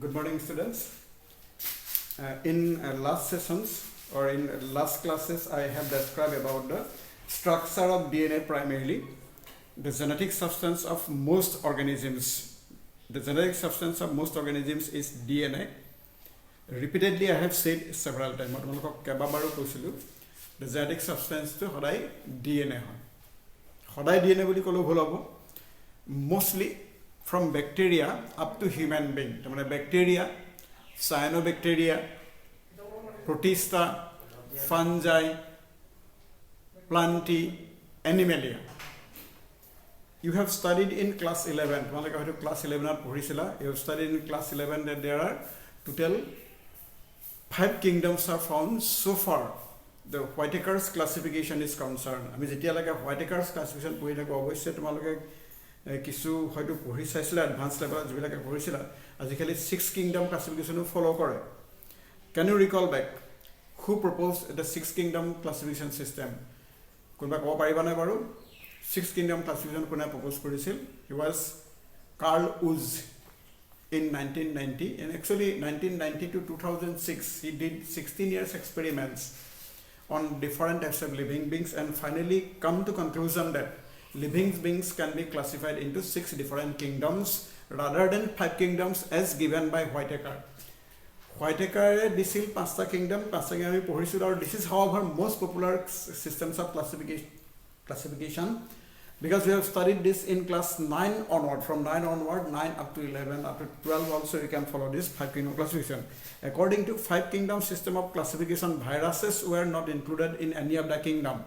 Good morning, students. In last sessions or in last classes, I have described about the structure of DNA primarily, the genetic substance of most organisms. The genetic substance of most organisms is DNA. Repeatedly, I have said several times. The genetic substance to DNA. DNA mostly from bacteria up to human being. Bacteria, cyanobacteria, protista, fungi, plantae, animalia. You have studied in class 11. Class 11 you have studied in class 11 that there are total 5 kingdoms are found so far. The Whitaker's classification is concerned. I mean, Whitaker's classification kisu hoitu pohi saisila advanced level jibilake pohisila ajikali 6 kingdom classification follow kore. Can you recall back who proposed the 6 kingdom classification system? Kunba koba pariba na baru 6 kingdom classification kona propose korisil? He was Carl Uz in 1990, and actually 1990 to 2006 he did 16 years experiments on different types of living beings and finally come to conclusion that living beings can be classified into 6 different kingdoms rather than 5 kingdoms as given by Whitaker. Whitaker disil 5 kingdom, this is however most popular systems of classification because we have studied this in class 9 onward, from 9 onward, 9 up to 11, up to 12 also you can follow this 5 kingdom classification. According to 5 kingdom system of classification, viruses were not included in any of the kingdom.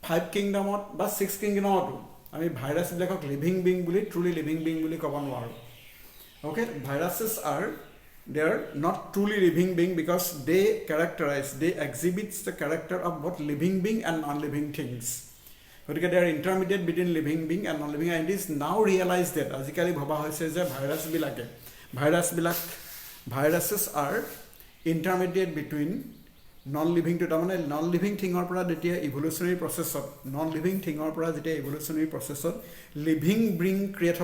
5 kingdom but 6 kingdom I mean virus like living being truly living being okay, viruses are they're not truly living being because they exhibit the character of both living being and non-living things. But they are intermediate between living being and non-living, and it is now realized that viruses are intermediate between non-living to non-living thing or evolutionary process of non-living thing or evolutionary process of living being create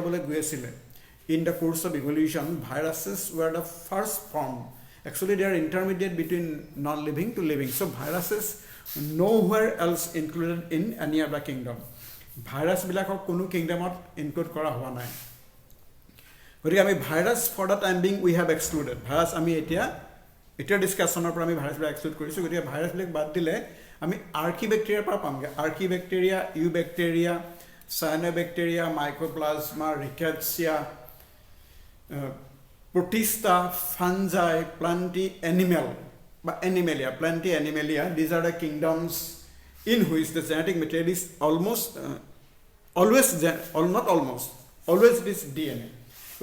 in the course of evolution. Viruses were the first form. Actually, they are intermediate between non-living to living. So viruses nowhere else included in any other kingdom. Virus bilakok kunu kingdom include kora hua nai. Virus for the time being we have excluded. Virus ami etia discussion or আমি virus বিলাক exclude কৰিছো গতিকে virus বিলাক বাদ দিলে আমি আৰ্কিব্যাক্টেৰিয়া পৰা পামগে আৰ্কিব্যাক্টেৰিয়া ইউব্যাক্টেৰিয়া সায়ানোব্যাক্টেৰিয়া মাইক্ৰোপ্লাজমা ৰিকেটচিয়া protista fungi plantae animal বা animalia plantae animalia. These are the kingdoms in which the genetic material is always it is DNA.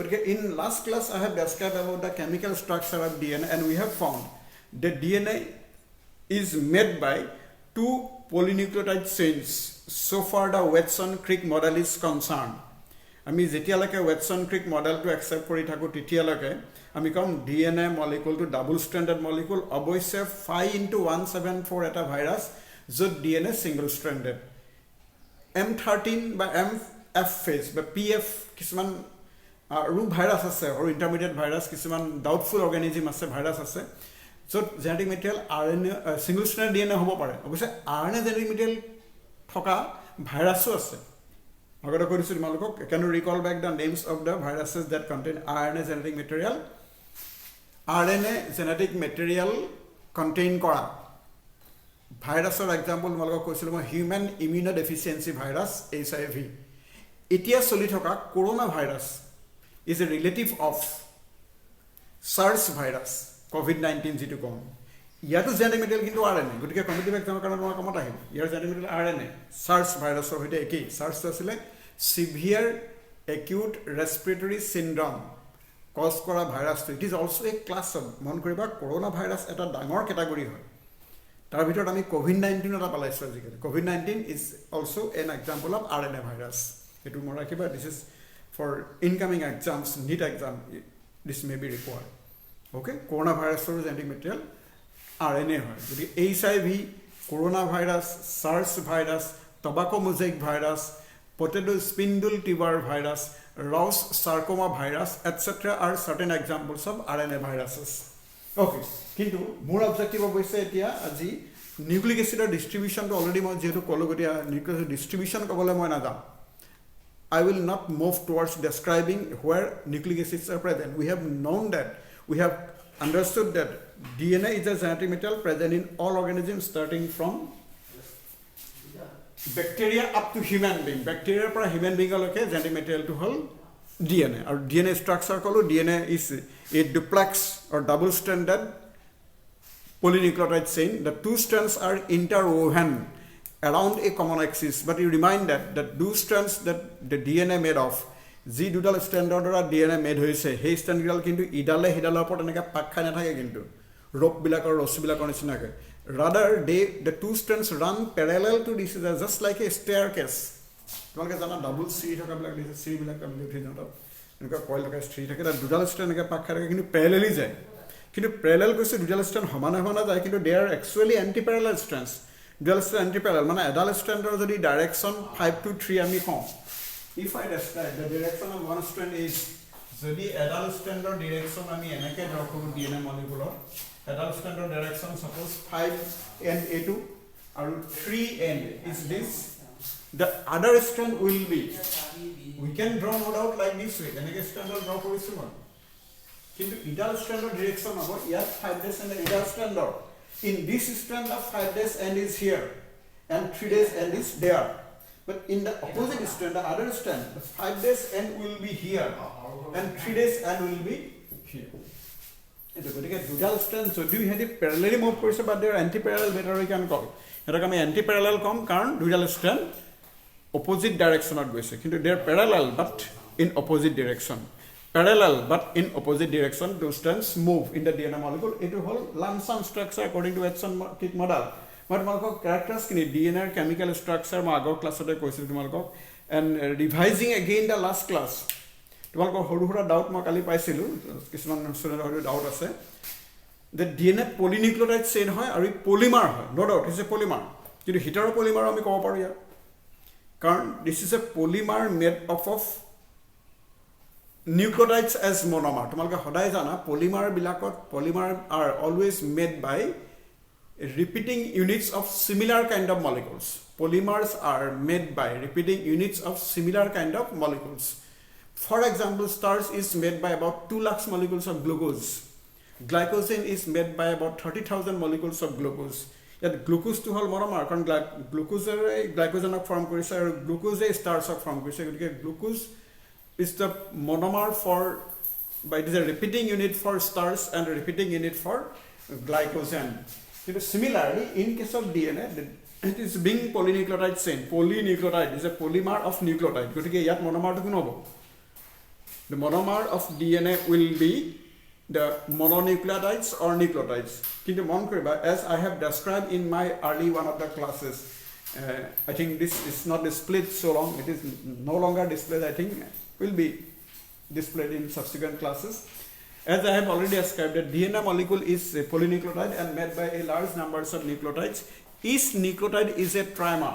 Okay, in last class I have described about the chemical structure of DNA, and we have found that DNA is made by 2 polynucleotide chains. So far the Watson-Crick model is concerned. আমি যেতিয়ালৈকে Watson-Crick model to accept কৰি থাকো তেতিয়ালৈকে আমি কম DNA molecule to double stranded molecule অৱশ্যে 5x174 এটা virus য'ত DNA single stranded. M13 বা MF phase বা PF কিছুমান আৰু ভাইৰাস আছে আৰু ইন্টাৰমিডিয়েট ভাইৰাস কিছুমান ডাউটফুল অৰ্গানিজম আছে ভাইৰাস আছে য'ত genetic material RNA single strand DNA হ'ব পাৰে অৱশ্যে RNA জেনেটিক মেটেৰিয়েল থকা ভাইরাসও আছে আগতে কৈছো তোমালোকক can you recall back the names of the viruses that contain RNA genetic material? RNA genetic material contain কৰা ভাইৰাসৰ এক্সাম্পল তোমালোকক কৈছিলো মই হিউম্যান ইমিউনোডেফিচিয়েন্সি ভাইৰাস HIV এতিয়া চলি থকা corona virus is a relative of SARS virus COVID-19 যিটো কম ইয়াতো genetic material কিন্তু RNA গতিকে কম্পিটিটিভ এক্সামৰ কাৰণে মই কমত আহিম ইয়াৰ জেনেটিক মেটেৰিয়েল RNA SARS ভাইৰাছৰ সৈতে একেই SARS আছিল সিভিয়াৰ একিউট ৰেসপিৰেটৰী সিনড্ৰম কজ কৰা ভাইৰাছটো it is also a class of মন কৰিবা কৰোনা ভাইৰাছ এটা ডাঙৰ ক্যাটাগৰী হয় তাৰ ভিতৰত আমি COVID-19 এটা পালাইছো আজিকালি COVID-19 is also an example of RNA virus এটো মন ৰাখিবা this is for incoming exams, NEET exam, this may be required. Okay, coronavirus or genetic material RNA. HIV, coronavirus, SARS virus, tobacco mosaic virus, potato spindle tuber virus, Ross sarcoma virus, etc. are certain examples of RNA viruses. Okay, কিন্তু মোৰ objective হৈছে এতিয়া আজি nucleic এসিডৰ ডিস্ট্ৰিবিউশনটো already মই যেহেতু ক'লো গতিয়া nucleic acid ডিস্ট্ৰিবিউশন ক'বলৈ মই নাযাম I will not move towards describing where nucleic acids are present. We have known that, we have understood that DNA is a genetic material present in all organisms starting from bacteria up to human being. Bacteria para human being alike genetic material to whole DNA. Our DNA structure called DNA is a duplex or double stranded polynucleotide chain. The two strands are interwoven around a common axis, but you remind that those strands that the DNA made of যি দুডাল ষ্ট্ৰেণ্ডৰ দ্বাৰা DNA made হৈছে সেই ষ্ট্ৰেণ্ডডাল কিন্তু ইডালে সিডালৰ ওপৰত এনেকৈ পাক খাই নাথাকে কিন্তু ৰোপবিলাকৰ ৰছীবিলাকৰ নিচিনাকৈ ৰাদাৰ the two strands run parallel to this is just like a staircase তোমালোকে জানা ডাবল চিৰি থকাবিলাক দিছে চিৰিবিলাক আমি উঠি যাওঁ তাত এনেকুৱা কইল থকা চিৰি থাকে তাত দুডাল ষ্ট্ৰেণ্ড এনেকৈ পাক খাই থাকে কিন্তু পেৰেলেলি যায় কিন্তু পেৰেলেল কৈছে দুডাল ষ্ট্ৰেণ্ড সমানে সমানে যায় কিন্তু they are actually anti parallel strands dual strand anti-parallel মানে এডাল ষ্ট্ৰেণ্ডৰ যদি ডাইৰেকশ্যন 5 to 3 আমি কওঁ if I describe the direction of one strand is যদি এডাল ষ্ট্ৰেণ্ডৰ ডাইৰেকশ্যন আমি এনেকৈ ড্ৰ কৰোঁ DNA মলিকুলৰ এডাল ষ্ট্ৰেণ্ডৰ ডাইৰেকশ্যন suppose 5 and A2 আৰু 3 end is this the other strand will be we can draw no doubt like this way এনেকৈ ষ্ট্ৰেণ্ডৰ draw কৰিছোঁ মই কিন্তু ইডাল ষ্ট্ৰেণ্ডৰ ডাইৰেকশ্যন হ'ব ইয়াত 5 days and ইডাল ষ্ট্ৰেণ্ডৰ in this strand of 5 days end is here and 3 days end is there but in the opposite strand the other strand the 5 days end will be here and 3 days end will be here eto gotike dual strand so do you have parallelly move korise but they are anti parallel better we can call etok ami anti parallel kom karon dual strand opposite direction ot goise kintu they are parallel but in opposite direction parallel but in opposite direction those strands move in the DNA molecule it whole lump sum structure according to XII kit model but malko characters kini DNA chemical structure ma agor class ote koisil tumalko and revising again the last class tumalko horu hora doubt ma kali paisilu kisman student horu doubt ase the DNA polynucleotide chain hoy aru polymer hoy no doubt is a polymer kintu hetero polymer ami kobo paru ya karon this is a polymer made up of nucleotides as monomer tumalka hodai jana polymer bilakot polymer are always made by repeating units of similar kind of molecules polymers are made by repeating units of similar kind of molecules for example starch is made by about 2 lakhs molecules of glucose glycogen is made by about 30,000 molecules of glucose yet glucose to whole monomer karon glucose glycogen ok form korise aru glucose starch ok form korise gotike glucose is the monomer for by it is a repeating unit for starch and a repeating unit for glycogen. Similarly, in case of DNA, it is being polynucleotide chain. Polynucleotide is a polymer of nucleotide. Gotike yat monomer to kunobo. The monomer of DNA will be the mononucleotides or nucleotides. Kintu mon koriba as I have described in my early one of the classes. I think this is not displayed so long. It is no longer displayed. I think will be displayed in subsequent classes. As I have already described, the DNA molecule is a polynucleotide and made by a large numbers of nucleotides. Each nucleotide is a trimer.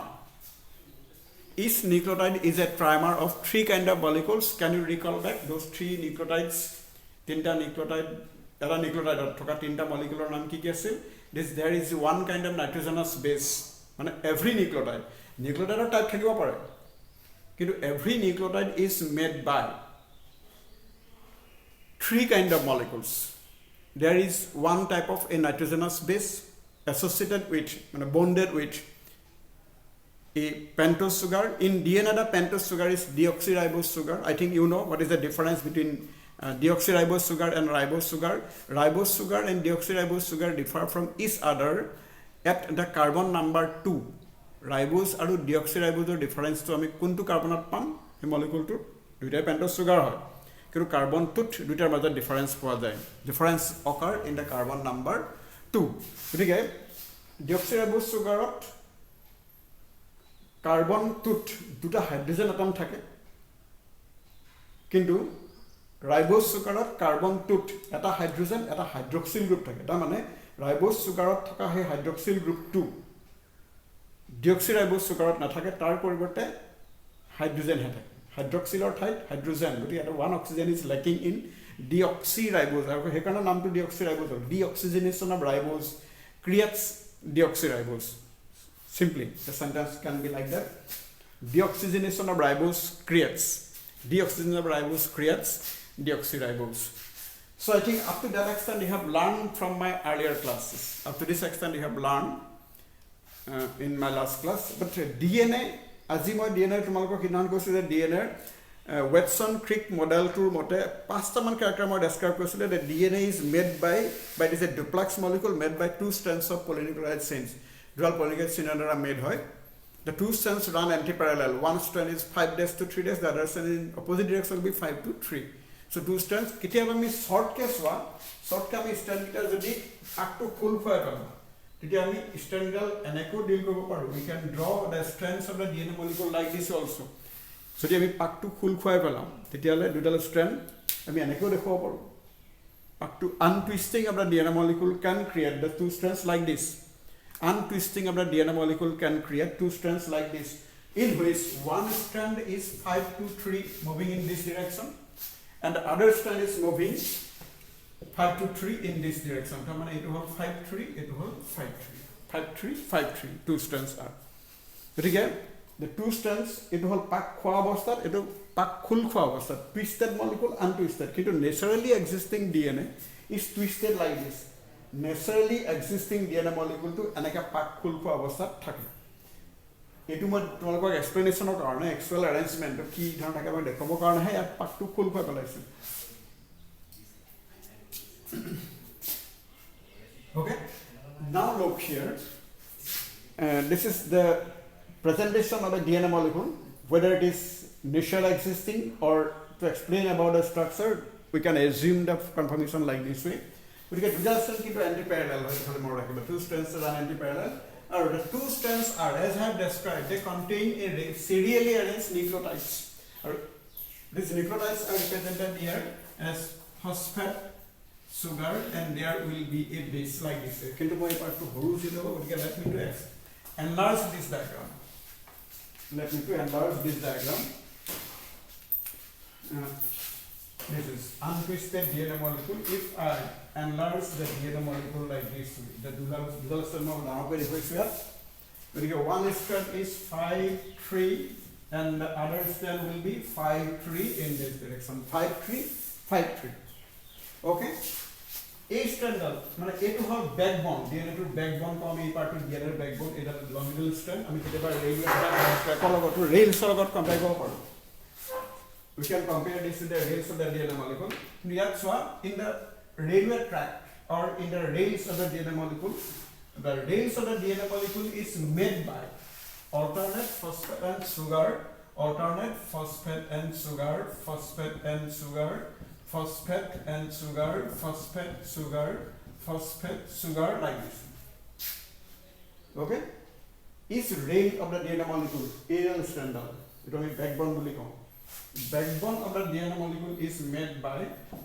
Each nucleotide is a trimer of 3 kind of molecules. Can you recall back those 3 nucleotides? Tinta nucleotide, era nucleotide thoka tinta molecular naam ki asil? There is one kind of nitrogenous base. Mane every nucleotide type thakibo pare. Kintu every nucleotide is made by 3 kind of molecules. There is one type of a nitrogenous base associated with, bonded with a pentose sugar. In DNA, the pentose sugar is deoxyribose sugar. I think you know what is the difference between deoxyribose sugar and ribose sugar. Ribose sugar and deoxyribose sugar differ from each other at the carbon number 2. Ribose aru deoxyribose difference to ami kuntu carbonat pam he molecule to duita pentose sugar hoy কিন্তু carbon টুট দুটাৰ মাজত difference পোৱা যায় difference অকাৰ in the carbon number 2 গতিকে ডিঅক্সিৰাইবোজ সুগাৰত carbon টুট দুটা hydrogen atom থাকে কিন্তু ৰাইবোজ সুগাৰত কাৰ্বন টুট এটা হাইড্ৰোজেন এটা হাইড্ৰক্সিল গ্ৰুপ থাকে তাৰ মানে ৰাইবোজ সুগাৰত থকা সেই হাইড্ৰক্সিল গ্ৰুপটো ডিঅক্সিৰাইবোজ সুগাৰত নাথাকে তাৰ পৰিৱৰ্তে হাইড্ৰোজেন থাকে Hydroxyl or hydrogen. But one oxygen is lacking in deoxyribose. Hekana naam to deoxyribose. Deoxygenation of ribose creates deoxyribose. Simply, the sentence can be like that. Deoxygenation of ribose creates deoxyribose. So I think up to that extent you have learned from my earlier classes. Up to this extent you have learned in my last class. But DNA, আজি মই DNA তোমালোকক কিমান কৈছো যে DNA Watson Crick model tour mote pastaman character মই describe কৰিছিল that DNA is made by this a duplex molecule made by two strands of polynucleotide chains. Dual polynucleotide chain are made হয়. The two strands run anti-parallel. One strand is 5 days to 3 days, the other strand in opposite direction will be 5 to 3. So two strands, কেতিয়াবা আমি short case হোৱা, short কে আমি strand কেইটা যদি আকটো ফুল খুৱাই পালো, তেতিয়া আমি strand ডাল এনেকৈ ডিল কৰিব পাৰো. We can draw the strands of the DNA molecule like this also. যদি আমি পাকটো ফুল খুৱাই পেলাম, তেতিয়ালে দুডাল strand আমি এনেকৈ দেখাব পাৰো. Paktu untwisting of the DNA molecule can create the two strands like this. Untwisting of the DNA molecule can create two strands like this, in which one strand is 5 to 3 moving in this direction, and the other strand is moving 5 to 3 in this direction. So, it will 5 3, it will 5 3, 5 3, 5 3. Two strands are. But again, the two strands, it will pack khwa avasthat, it will pack khul khwa avasthat. Twisted molecule, untwisted. Kintu naturally existing DNA is twisted like this. Naturally existing DNA molecule to anaka pack khul khwa avasthat thake. Etu moi tomolok explanation or karone actual arrangement to ki dhana thake moi dekhabo karone hai at pack to khul khwa pelaise. Okay, now look here. This is the presentation of a DNA molecule, whether it is naturally existing or to explain about the structure, we can assume the conformation like this way. We get reduction into anti-parallel. The two strands are anti-parallel. Or the two strands are, as I have described, they contain a serially arranged nucleotides. These nucleotides are represented here as phosphate, sugar, and there will be a base like this. Kintu moi part to let me to enlarge this diagram. Let me to enlarge this diagram. This is untwisted DNA molecule. If I enlarge the DNA molecule like this, the dual strand of now very one strand is 5 3 and the other strand will be 5 3 in this direction. 5 3 5 3. Okay. A strand, মানে এটো হল backbone, DNA two backbone কম এই part DNA এর backbone, এটা লংজিটুডাল strand আমি কেতিয়াবা Rails লগত compare কৰিব পাৰো. We can compare this with the rails of the DNA molecule. In the railway track or in the rails of the DNA molecule, the rails of the DNA molecule is made by alternate phosphate and sugar, alternate phosphate and sugar, phosphate and sugar, phosphate and sugar, phosphate, sugar, phosphate, sugar, like this. Okay? Each rail of the DNA molecule, aerial strand, it will be backbone. Backbone of the DNA molecule is made by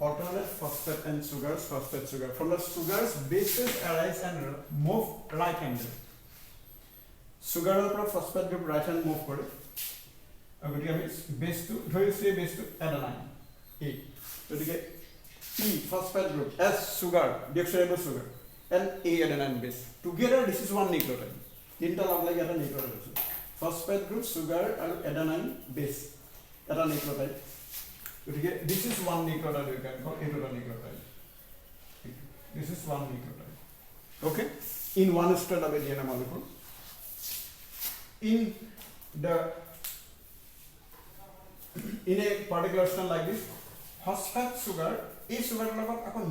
alternate phosphate and sugars, phosphate, sugar. From the sugars, bases arise and move right handed. Sugar or phosphate group right hand move for it. Base to adenine. A. So you get E phosphate group, S sugar, deoxyribose sugar, and A adenine base. Together this is one nucleotide. Nucleotide. Phosphate group, sugar, and adenine base. Nucleotide. So this is one nucleotide you can call nucleotide. This is one nucleotide. Okay? In one strand of a DNA molecule. In a particular strand like this, phosphate sugar, এই sugar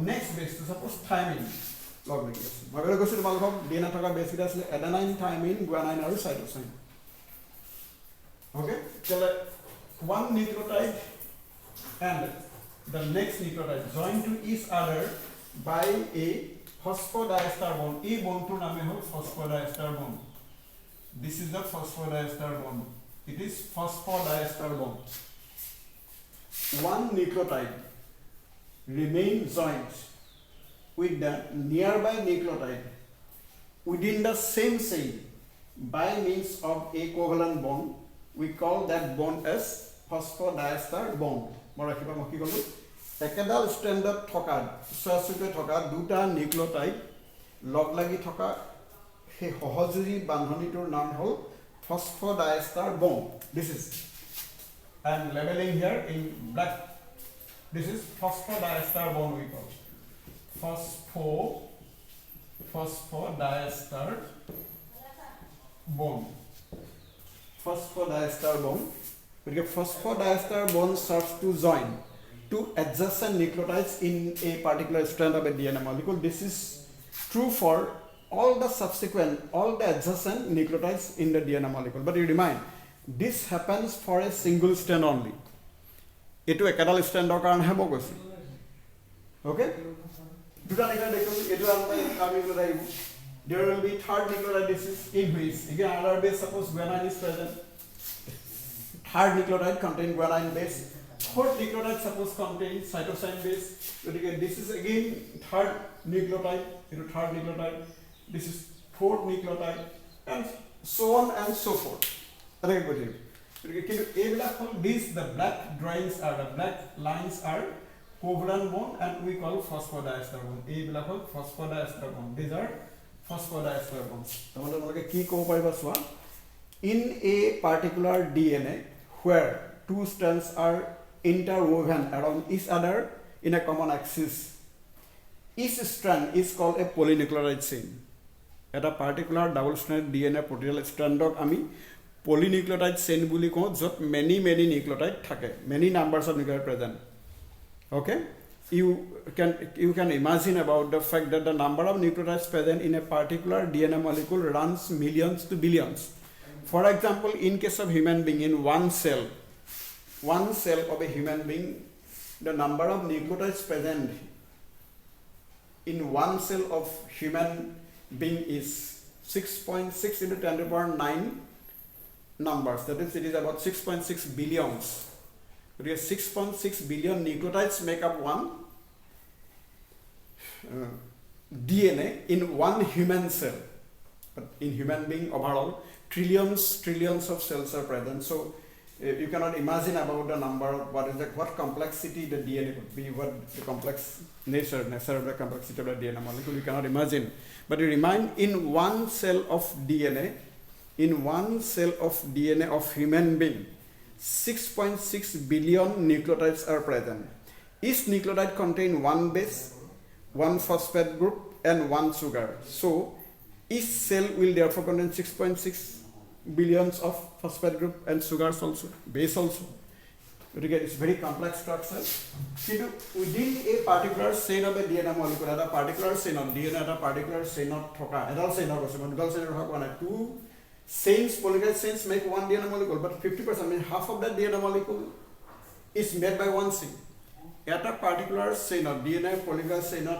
next base to suppose thymine log ligation. Magara gosil malcolm DNA thaka base gita asle adenine, thymine, guanine and cytosine. Okay? Tell one nucleotide and the next nucleotide join to each other by a phosphodiester bond. A bond to name hol phosphodiester bond. This is the phosphodiester bond. It is phosphodiester bond. One nucleotide remain joined with the nearby nucleotide within the same chain by means of a covalent bond. We call that bond as phosphodiester bond মই ৰাখিবা মই কি ক'লো একেডাল ষ্ট্ৰেণ্ডত থকা সহযোগী থকা দুটা nucleotide লগ লাগি থকা সেই সহযোগী বান্ধনীটোৰ নাম হ'ল phosphodiester bond. This is I am labeling here in black. This is phosphodiester bond we call phosphodiester bond. Phosphodiester bond. Because phosphodiester bond serves to join two adjacent nucleotides in a particular strand of a DNA molecule. This is true for all the adjacent nucleotides in the DNA molecule. But you remind, this happens for a single strand only. It will a strand of carn habogus. Okay? There will be third nucleotide. This is in which again another base. Suppose guanine is present. Third nucleotide contain guanine base. Fourth nucleotide suppose contains cytosine base. So this is again third nucleotide. Third nucleotide. This is fourth nucleotide, and so on and so forth. These the black lines are covalent bond, and we call phosphodiester bond. Phosphodiester bond. These are phosphodiester bonds. In a particular DNA where two strands are interwoven around each other in a common axis, each strand is called a polynucleotide chain. At a particular double-stranded DNA protein strand of ami polynucleotide chain buli ko jot many nucleotide thake, many numbers of nucleotide present. Okay, you can imagine about the fact that the number of nucleotides present in a particular DNA molecule runs millions to billions. For example, in case of human being, in one cell of a human being, the number of nucleotides present in one cell of human being is 6.6 into 10 to the power 9 numbers. That is, it is about 6.6 billions. It is 6.6 billion nucleotides make up one DNA in one human cell. But in human being overall, trillions of cells are present. So you cannot imagine about the number of what complexity the DNA would be, what the complex nature of the complexity of the DNA molecule. You cannot imagine. But you remind, in one cell of DNA of human being, 6.6 billion nucleotides are present. Each nucleotide contains one base, one phosphate group, and one sugar. So each cell will therefore contain 6.6 billions of phosphate group and sugars also, base also. It's very complex structure. Within a particular chain of a DNA molecule, at a particular chain of DNA, at a particular chain of two chains, polynucleotide chains make one DNA molecule, but 50%, means half of that DNA molecule is made by one chain. At a particular chain of DNA, polynucleotide chain of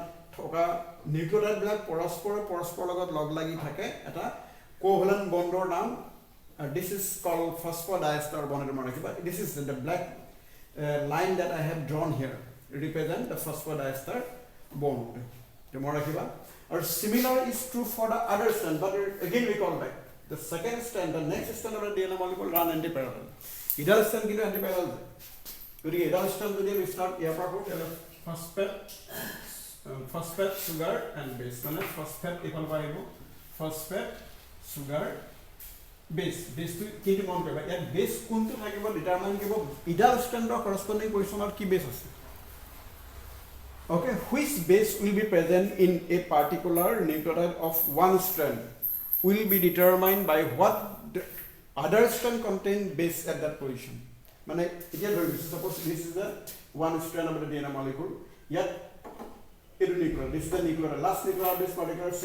nucleotide black পৰস্পৰ লগত লগ লাগি থাকে এটা covalent bondৰ নাম. This is called phosphodiester bond. This is the black line that I have drawn here. Represent the phosphodiester bond. Or similar is true for the other strand, but again we call back. The second strand, the next strand of the DNA molecule run antiparallel. Either strand is antiparallel. Either strand we start here phosphate, sugar, and base. Phosphate equal by phosphate, sugar, base. Base to key mount. Base kuntu determine either strand or corresponding position or key bases. Okay, which base will be present in a particular nucleotide of one strand will be determined by what the other strand contain base at that position. Suppose this is the one strand of the DNA molecule. Yet nuclear. This is the nuclear. Last nuclear base particular C.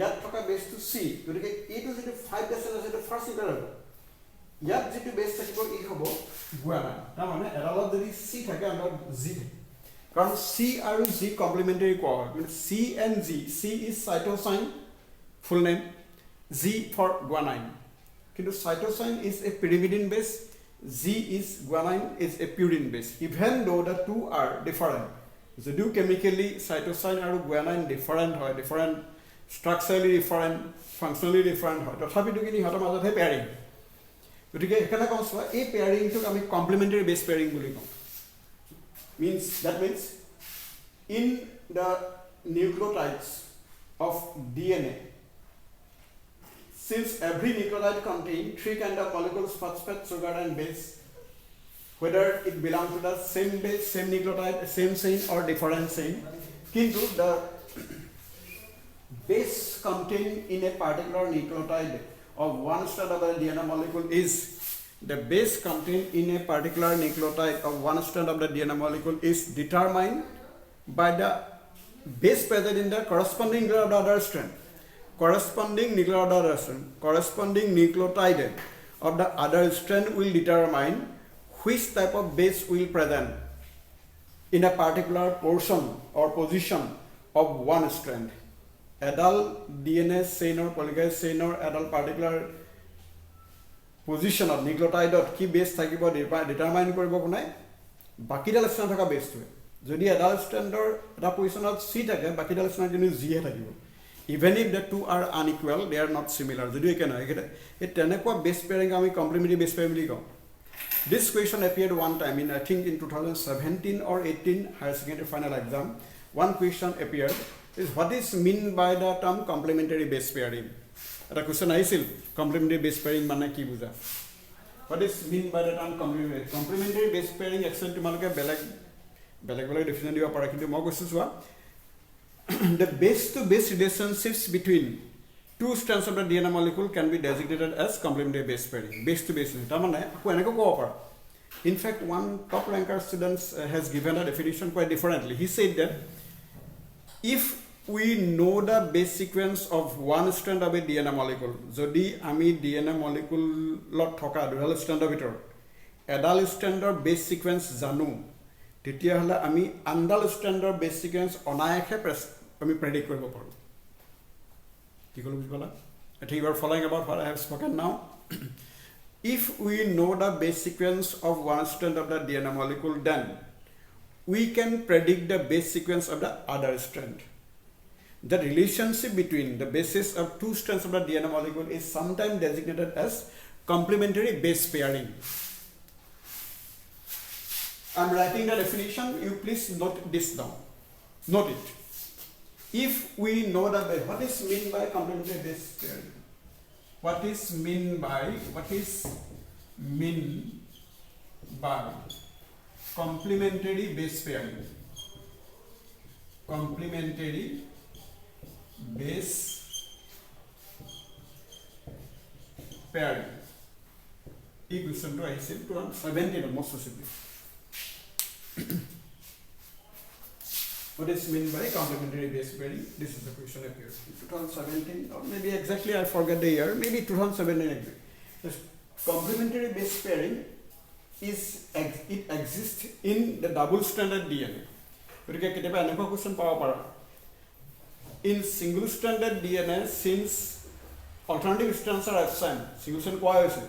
Yet toka base to C. E to 5 base is the first nuclear. Yet G to base থাকিব E হবো guanine. তাৰ মানে এডালত যদি C থাকে আৰু G থাকে। কাৰণ C আৰু G complementary কোৱা হয়। C and G. C is cytosine full name. G for guanine. কিন্তু cytosine is a pyrimidine base. G is guanine is a purine base. Even though the two are different. যদিও chemically cytosine আৰু guanine different structurally different, functionally different হয় তথাপিতো কিন্তু ইহঁতৰ মাজত হে pairing গতিকে এখানে কওঁ চোৱা এই পেয়াৰিংটোক আমি কমপ্লিমেণ্টাৰী বেছ পেয়াৰিং বুলি কওঁ that means in the nucleotides of DNA, since every nucleotide contains 3 kind of molecules, phosphate, sugar and base, whether it belongs to the same base, same nucleotide, same chain or different chain, kintu the base contained in a particular nucleotide of one strand of the DNA molecule is the base contained in a particular nucleotide of one strand of the DNA molecule is determined by the base present in the corresponding nucleotide of the other strand. Corresponding nucleotide of the other strand, corresponding nucleotide of the other strand will determine which type of base will present in a particular portion or position of one strand. Adult DNA chain or polymerase chain or adult particular position of nucleotide কি বেছ থাকিব determine কৰিব কোনে বাকিডাল স্ট্ৰেণ্ড থকা বেছটোৱে যদি এডাল ষ্ট্ৰেণ্ডৰ এটা পজিশ্যনত C থাকে বাকিডাল ষ্ট্ৰেণ্ড কিন্তু জিহে থাকিব even if the two are unequal they are not similar যদিও একে নহয় এই তেনেকুৱা বেছ পেয়াৰিং আমি কমপ্লিমেণ্টাৰী বেছ পেয়াৰিং বুলি কওঁ this question appeared one time in I think in 2017 or 18 higher secondary final exam one question appeared is what is mean by the term complementary base pairing. এটা কোৱেশ্যন আহিছিল complementary বেছ pairing মানে কি বুজা what is mean by the term complementary base pairing actually তোমালোকে বেলেগ definition দিব পাৰা কিন্তু মই কৈছোঁ চোৱা the base to base relationships between two strands of the DNA molecule can be designated as complementary base pairing base to base তাৰমানে আকৌ এনেকৈ ক'ব পাৰা in fact one top ranker student has given a definition quite differently. He said that if we know the base sequence of one strand of a DNA molecule, jodi ami DNA molecule lot thoka dual strand of it, adal strand or base sequence janu, tetia hala ami andal strand or base sequence onayekhe ami predict koribo paru. Ki kolu bujhala? I think you are following about what I have spoken now. If we know the base sequence of one strand of the DNA molecule, then we can predict the base sequence of the other strand. The relationship between the bases of two strands of the DNA molecule is sometimes designated as complementary base pairing. I am writing the definition, you please note this down. Note it. If we know the base, what is meant by complementary base pairing? What is meant by complementary base pairing? Complementary base pairing. এই কোৱেশ্যনটো আহিছিল 2017 most possibly. What is meant by complementary base pairing? This is the question appears in 2017 or maybe exactly I forget the year, maybe 2017 exactly. This complementary base pairing it exists in the double stranded DNA. গতিকে কেতিয়াবা এনেকুৱা question পাব পাৰা in single stranded DNA since alternative strands are absent single strand কোৱা হৈছে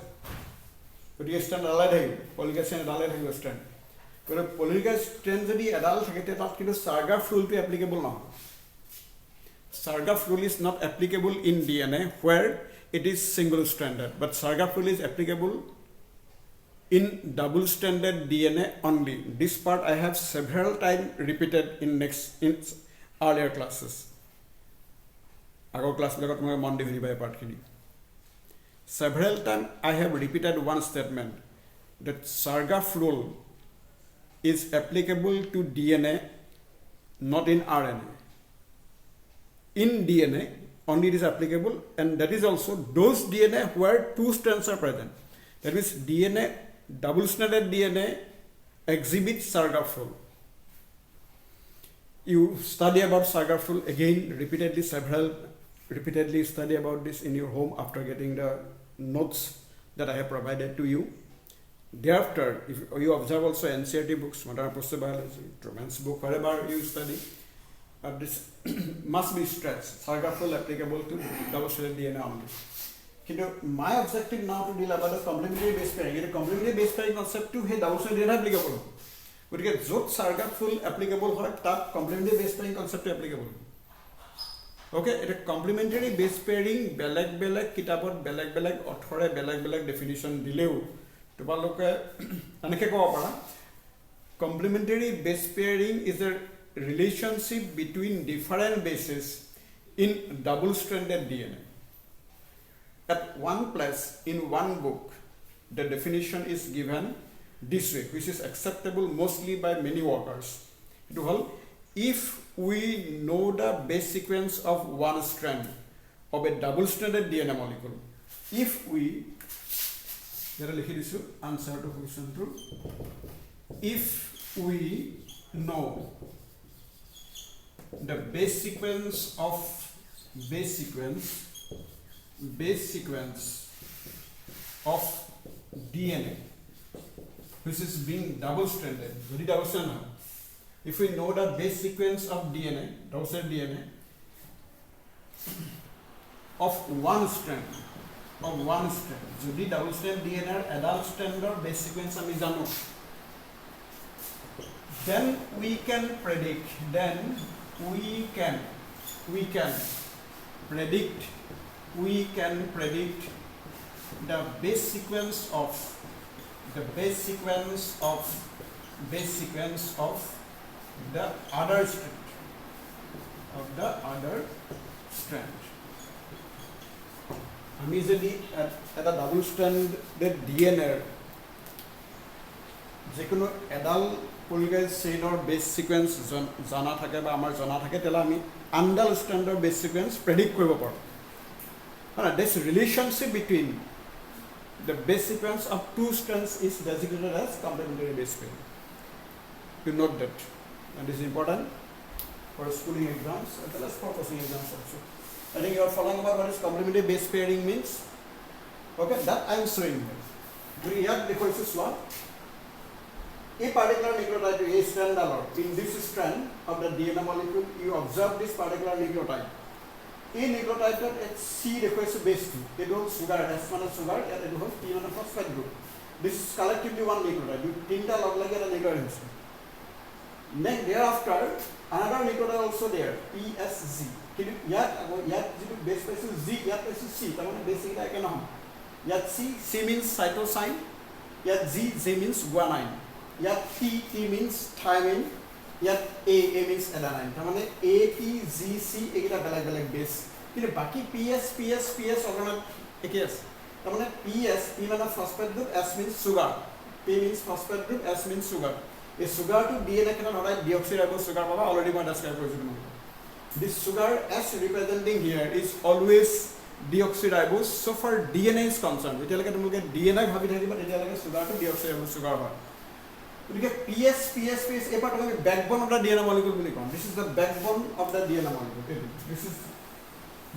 গতিকে strand আলাই থাকিব polymerase chain আলাই থাকিব strand গতিকে polymerase chain যদি এডাল থাকে তাত কিন্তু Sargaff rule টো applicable নহয় Sargaff rule is not applicable in DNA where it is single stranded but Sargaff rule is applicable in double stranded DNA only. This part I have several times repeated in earlier classes. Agor class lagot moi mon divini by part kini. Several times I have repeated one statement that Sargaff rule is applicable to DNA, not in RNA. In DNA only it is applicable, and that is also those DNA where two strands are present. That means DNA, double stranded DNA exhibits Sargaff rule. You study about Sargaff rule again repeatedly study about this in your home after getting the notes that I have provided to you. Thereafter, if you observe also NCERT books, modern process biology, romance book, wherever you study, this must be stressed. Sargaff rule applicable to double stranded DNA only. My objective now to deal about the complementary base pairing. The complementary base pairing concept to hey double stranded DNA applicable. But get Sargaff rule applicable for that complementary base pairing concept applicable. Okay, it a complementary base pairing belag kitabot belag authore belag definition dileu tomaloke aneke ko para complementary base pairing is a relationship between different bases in double stranded DNA. At one place in one book the definition is given this way, which is acceptable mostly by many workers. If we know the base sequence of one strand of a double stranded DNA molecule, if we answer to question 2, if we know the base sequence of DNA which is being double stranded, very double stranded. If we know the base sequence of DNA, double-stranded DNA of one strand, যদি double-stranded DNA adult strand or base sequence আমি জানো, then we can predict the base sequence of the other strand. আমি যদি এটা double stranded ডিএনএৰ যিকোনো এডাল পলিগাইজ চেইনৰ বেছ সিকুৱেন্স জানা থাকে বা আমাৰ জনা থাকে তেলা আমি আনডাল স্ট্যান্ডৰ বেছ সিকুৱেন্স প্ৰেডিক্ট কৰিব পাৰোঁ মানে this relationship between the base sequence of two strands is designated as complementary base pairing. You note that, and this is important for schooling exams as well as for coaching exams also. I think you are following about what is complementary base pairing means. Okay, that I am showing you. Do you have the questions one? A particular nucleotide A strand alone. In this strand of the DNA molecule, you observe this particular nucleotide. এই নিউক্লিওটাইডত C দেখুৱাইছে base 2 এটো sugar S মানে sugar এট এটো হ'ল P মানে phosphate group this is collectively one nucleotide তিনটা লগ লাগি এটা নিউক্লিওটাইড হৈছে next thereafter another nucleotide also there PSG কিন্তু ইয়াত যেটো বেছ পাইছে G ইয়াত পাইছে C তাৰ মানে বেছ এটা একে নহয় ইয়াত C means cytosine ইয়াত G means guanine ইয়াত T means thymine ইয়াত A means adenine তাৰ মানে A T G C এইটা বেলেগ বেছ কিন্তু বাকি PS অৰ্গানত একে আছে তাৰ মানে PS P মানে phosphate group S means sugar P means phosphate group S means sugar এই sugar to DNA কেন নৰাই deoxyribose sugar পাবা অলৰেডি মই ডেসক্ৰাইব কৰিছো তোমাক this sugar S representing here is always deoxyribose so far DNA is concerned এতিয়ালৈকে তোমালোকে DNA ভাবি থাকিবা এতিয়ালৈকে sugar to deoxyribose sugar হয় because PS a part of the backbone of the DNA molecule will come. This is the backbone of the DNA molecule. This is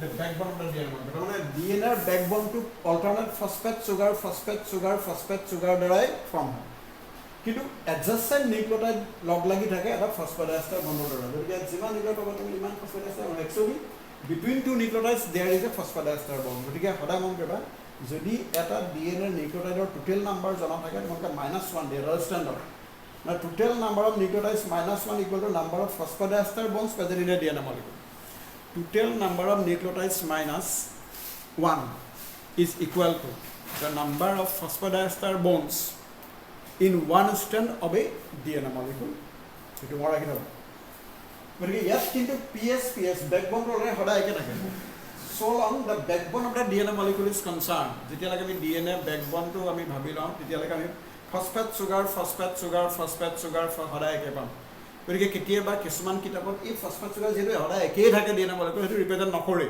the backbone of the DNA molecule. DNA backbone to alternate phosphate sugar derive from. Kintu adjacent nucleotide log lagi thake eta phosphodiester bond dora. Because jiman nucleotide to iman phosphodiester actually between two nucleotides there is a phosphodiester bond. Because hoda mon keba যদি এটা DNA nucleotide total number জনা থাকে তোমাকে -1 der standard. Now total number of nucleotides -1 equal to number of phosphodiester bonds present in a DNA molecule. Total number of nucleotides -1 is equal to the number of phosphodiester bonds in one strand of a DNA molecule. Itu more like that. Because yes, kintu PS backbone already hoda eke thake. So long the backbone of the DNA molecule is concerned. যেতিয়া লাগে আমি DNA backbone to আমি ভাবি লওঁ তেতিয়া লাগে আমি phosphate sugar হদাই একে পাম গতিকে কেতিয়াবা কিছুমান কিতাপত এই phosphate sugar যেটো হদাই একেই থাকে DNA molecule হেতু ৰিপ্ৰেজেন্ট নকৰে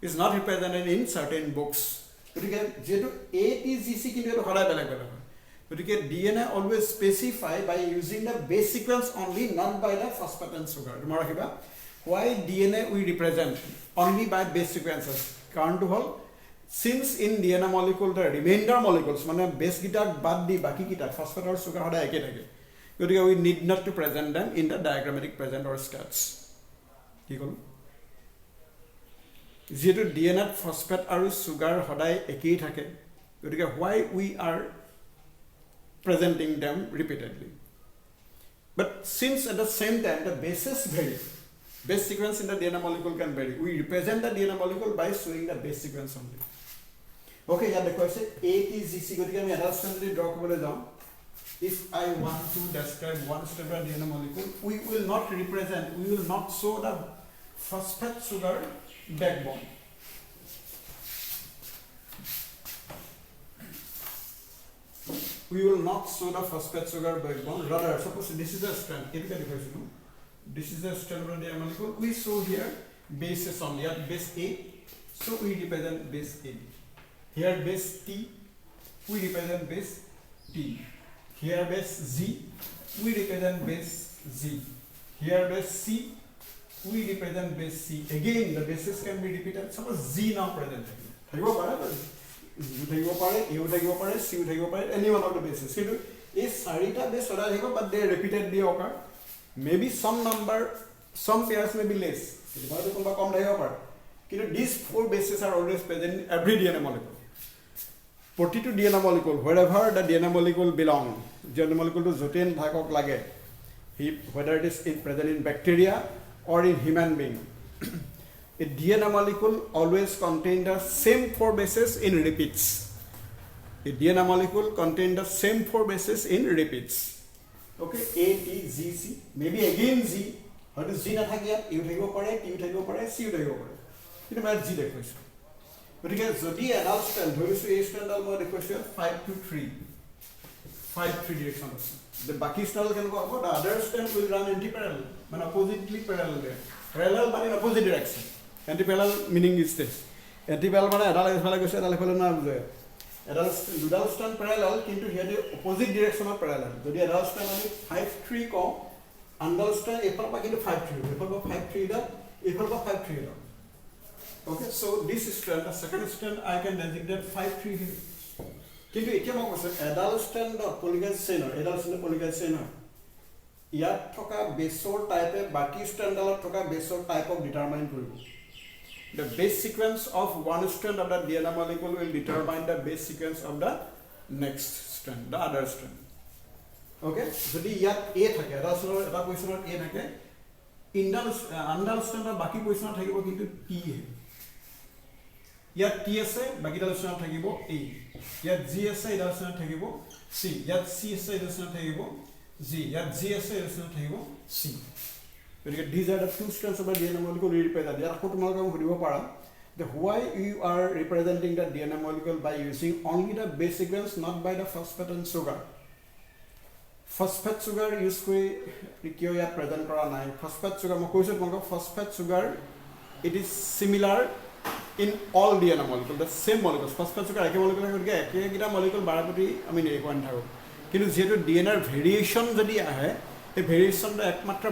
is not represented in certain books গতিকে যেটো ATGC কিন্তু এটো হদাই বেলেগ হয় গতিকে DNA always specify by using the base sequence only not by the phosphate and sugar তোমাৰ ৰাখিবা why DNA we represent only by base sequences কাৰণটো হল since in DNA molecule the remainder molecules মানে base gita bad di baki gita phosphate or sugar hoda eke thake gotike we need not to present them in the diagrammatic present or sketch ki kolu jeto DNA phosphate aru sugar hoda eke thake gotike why we are presenting them repeatedly but since at the same time the bases vary Base sequence in the DNA molecule can vary. We represent the DNA molecule by showing the base sequence only. Okay, yeah, the question ATGC. If I want to describe one standard DNA molecule, we will not represent, we will not show the phosphate sugar backbone. We will not show the phosphate sugar backbone. Rather, suppose this is a strand. This is a strand of the DNA molecule. We show here bases only at base A, so we represent base A. Here base T, we represent base T. Here base Z, we represent base Z. Here base C, we represent base C. Again, the bases can be repeated. Suppose Z now present. Any one of the bases. Is Sarita base, but they repeatedly occur. Maybe some number, some pairs may be less. These four bases are always present in every DNA molecule. প্ৰতিটো DNA molecule, wherever the DNA molecule belong, DNA molecule to zotin thakok lage, whether it is present in bacteria or in human being, a DNA molecule always contains the same four bases in repeats. A DNA molecule contains the same four bases in repeats. Okay, A, T, Z, C. Maybe again Z. What is Z na thakia? U thakibo pare, T thakibo pare, C thakibo pare. Kinu mar Z dekhaisu. গতিকে যদি এডাল strand ধৰিছো এই ষ্ট্ৰেণ্ডডাল মই দেখুৱাইছো 5 to 3 direction আছে the বাকি ষ্ট্ৰেণ্ডডাল কেনেকুৱা হ'ব the other strand will run anti-parallel মানে oppositely parallel there parallel মানে opposite direction anti-parallel meaning is this anti-parallel মানে এডাল এফালে গৈছে এডাল এফালে না বুজায় এডাল দুডাল ষ্ট্ৰেণ্ড parallel কিন্তু হিয়াতে opposite direction of parallel যদি এডাল ষ্ট্ৰেণ্ড আমি 5 3 কওঁ আনডাল ষ্ট্ৰেণ্ড এফাল পা কিন্তু 5 3 এফাল পা 5 3 দা এফাল পা 5 3 দা. Okay, so this strand, the second strand, I can designate 5 3 here. Kintu etia mo koise adult strand or polygon chain or adult strand polygon chain or yat thoka basor type e baki strand dalot thoka basor type of determine koribo. The base sequence of one strand of the DNA molecule will determine the base sequence of the next strand, the other strand. Okay, jodi yat A thake adult strand eta position A thake indal strand or baki position thakibo kintu T he. ইয়াত T আছে বাকি ডালছনা থাকিব এ ইয়াত G আছে ডালছনা থাকিব সি ইয়াত সি আছে ডালছনা থাকিব জি ইয়াত জি আছে ডালছনা থাকিব সি গতিকে these are the two strands of the DNA molecule represent ইয়াৰ আকৌ তোমালোকে সুধিব পাৰা the why you are representing the DNA molecule by using only the base sequence not by the phosphate and sugar phosphate sugar use কৰি কিয় ইয়াত present কৰা নাই phosphate sugar মই কৈছো তোমালোকক phosphate sugar it is similar in all DNA molecule, the same molecules. Phosphate sugar eke molecule hoge eke gita molecule barapoti ami nei point tharu. Kintu jehetu DNA variation jodi ahe, ei variation ta ekmatra